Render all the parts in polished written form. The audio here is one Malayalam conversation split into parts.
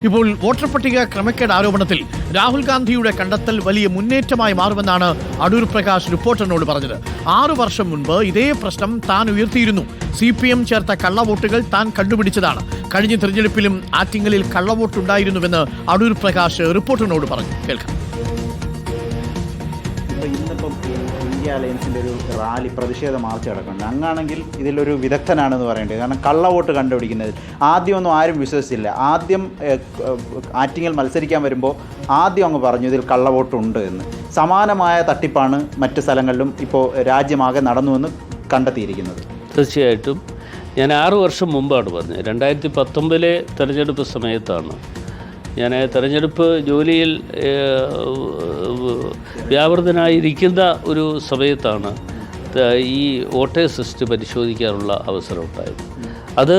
ഇപ്പോൾ വോട്ടർ പട്ടിക ക്രമക്കേട് ആരോപണത്തിൽ രാഹുൽ ഗാന്ധിയുടെ കണ്ടെത്തൽ വലിയ മുന്നേറ്റമായി മാറുമെന്നാണ് അടൂർ പ്രകാശ് റിപ്പോർട്ടറിനോട് പറഞ്ഞത്. 6 വർഷം മുൻപ് ഇതേ പ്രശ്നം താൻ ഉയർത്തിയിരുന്നു. CPM ചേർത്ത കള്ളവോട്ടുകൾ താൻ കണ്ടുപിടിച്ചതാണ്. കഴിഞ്ഞ തെരഞ്ഞെടുപ്പിലും ആറ്റിങ്ങലിൽ കള്ളവോട്ടുണ്ടായിരുന്നുവെന്ന് അടൂർ പ്രകാശ് റിപ്പോർട്ടറിനോട് പറഞ്ഞു. കേൾക്കാം. ഇന്നിപ്പം ഇന്ത്യ അലയൻസിൻ്റെ ഒരു റാലി പ്രതിഷേധ മാർച്ച് നടക്കുന്നുണ്ട്. അങ്ങാണെങ്കിൽ ഇതിലൊരു വിദഗ്ധനാണെന്ന് പറയേണ്ടത്. കാരണം കള്ളവോട്ട് കണ്ടുപിടിക്കുന്നതിൽ ആദ്യമൊന്നും ആരും വിശ്വസിച്ചില്ല. ആദ്യം ആറ്റിങ്ങൽ മത്സരിക്കാൻ വരുമ്പോൾ ആദ്യം അങ്ങ് പറഞ്ഞു ഇതിൽ കള്ളവോട്ടുണ്ട് എന്ന്. സമാനമായ തട്ടിപ്പാണ് മറ്റ് സ്ഥലങ്ങളിലും ഇപ്പോൾ രാജ്യമാകെ നടന്നുവെന്ന് കണ്ടെത്തിയിരിക്കുന്നത്. തീർച്ചയായിട്ടും ഞാൻ 6 വർഷം മുമ്പാണ് പറഞ്ഞത്. 2019 തെരഞ്ഞെടുപ്പ് സമയത്താണ് ഞാൻ തെരഞ്ഞെടുപ്പ് ജോലിയിൽ വ്യാപൃതനായിരിക്കുന്ന ഒരു സമയത്താണ് ഈ വോട്ടേഴ്സ് ലിസ്റ്റ് പരിശോധിക്കാനുള്ള അവസരം ഉണ്ടായത്. അത്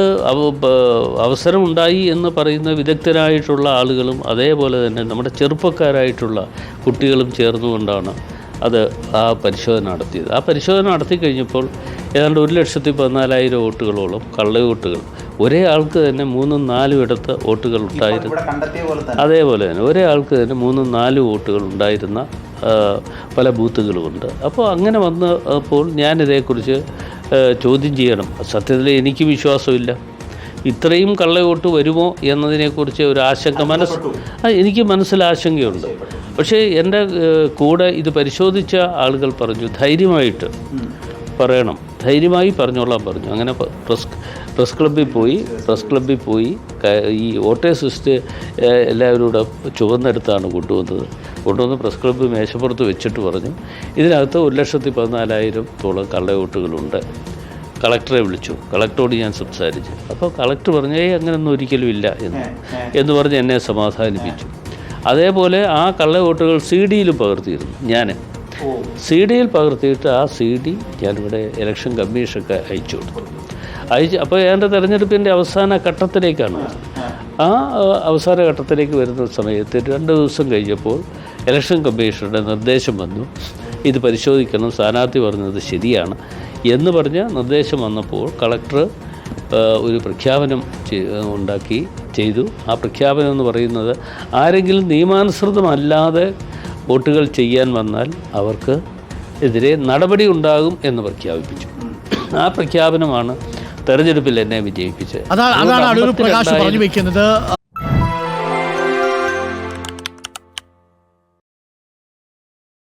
അവസരമുണ്ടായി എന്ന് പറയുന്ന വിദഗ്ധരായിട്ടുള്ള ആളുകളും അതേപോലെ തന്നെ നമ്മുടെ ചെറുപ്പക്കാരായിട്ടുള്ള കുട്ടികളും ചേർന്നുകൊണ്ടാണ് ആ പരിശോധന നടത്തിയത്. ആ പരിശോധന നടത്തി കഴിഞ്ഞപ്പോൾ ഏതാണ്ട് 1,14,000 വോട്ടുകളോളം കള്ളവോട്ടുകൾ ഒരേ ആൾക്ക് തന്നെ 3-4 ഇടത്ത് വോട്ടുകൾ ഉണ്ടായിരുന്നു. അതേപോലെ തന്നെ ഒരേ ആൾക്ക് തന്നെ 3-4 വോട്ടുകൾ ഉണ്ടായിരുന്ന പല ബൂത്തുകളുമുണ്ട്. അപ്പോൾ അങ്ങനെ വന്നപ്പോൾ ഞാനിതേക്കുറിച്ച് ചോദ്യം ചെയ്യണം. സത്യത്തിൽ എനിക്ക് വിശ്വാസമില്ല ഇത്രയും കള്ളവോട്ട് വരുമോ എന്നതിനെക്കുറിച്ച് ഒരു ആശങ്ക എനിക്ക് മനസ്സിലാശങ്കയുണ്ട്. പക്ഷേ എൻ്റെ കൂടെ ഇത് പരിശോധിച്ച ആളുകൾ പറഞ്ഞു ധൈര്യമായിട്ട് പറയണം, ധൈര്യമായി പറഞ്ഞോളാൻ പറഞ്ഞു. അങ്ങനെ പ്രസ് ക്ലബ്ബിൽ പോയി ഈ വോട്ടേഴ്സ് ലിസ്റ്റ് എല്ലാവരും കൂടെ ചുവന്നെടുത്താണ് കൊണ്ടുവന്ന് പ്രസ് ക്ലബ്ബ് മേശപ്പുറത്ത് വെച്ചിട്ട് പറഞ്ഞു ഇതിനകത്ത് 1,14,000 കള്ളവോട്ടുകളുണ്ട്. കളക്ടറെ വിളിച്ചു. കളക്ടറോട് ഞാൻ സംസാരിച്ചു. അപ്പോൾ കളക്ടർ പറഞ്ഞു അങ്ങനെയൊന്നും ഒരിക്കലും ഇല്ല എന്ന് പറഞ്ഞ് എന്നെ സമാധാനിപ്പിച്ചു. അതേപോലെ ആ കള്ളവോട്ടുകൾ CD-യിലും പകർത്തിയിരുന്നു. ഞാൻ CD-യിൽ പകർത്തിയിട്ട് ആ CD ഞാനിവിടെ ഇലക്ഷൻ കമ്മീഷനൊക്കെ അയച്ചു കൊടുത്തു. അപ്പോൾ എൻ്റെ തെരഞ്ഞെടുപ്പിൻ്റെ അവസാന ഘട്ടത്തിലേക്കാണ്. ആ അവസാന ഘട്ടത്തിലേക്ക് വരുന്ന സമയത്ത് 2 ദിവസം കഴിഞ്ഞപ്പോൾ ഇലക്ഷൻ കമ്മീഷനുടെ നിർദ്ദേശം വന്നു, ഇത് പരിശോധിക്കണം, സ്ഥാനാർത്ഥി പറഞ്ഞത് ശരിയാണ് എന്ന് പറഞ്ഞ നിർദ്ദേശം വന്നപ്പോൾ കളക്ടർ ഒരു പ്രഖ്യാപനം ചെയ്തു. ആ പ്രഖ്യാപനം എന്ന് പറയുന്നത് ആരെങ്കിലും നിയമാനുസൃതമല്ലാതെ വോട്ടുകൾ ചെയ്യാൻ വന്നാൽ അവർക്ക് എതിരെ നടപടി ഉണ്ടാകും എന്ന് പ്രഖ്യാപിപ്പിച്ചു. ആ പ്രഖ്യാപനമാണ് തെരഞ്ഞെടുപ്പിൽ എന്നെ വിജയിപ്പിച്ചത്. അതാണ് അടൂർ പ്രകാശ് പറഞ്ഞു വയ്ക്കുന്നത്.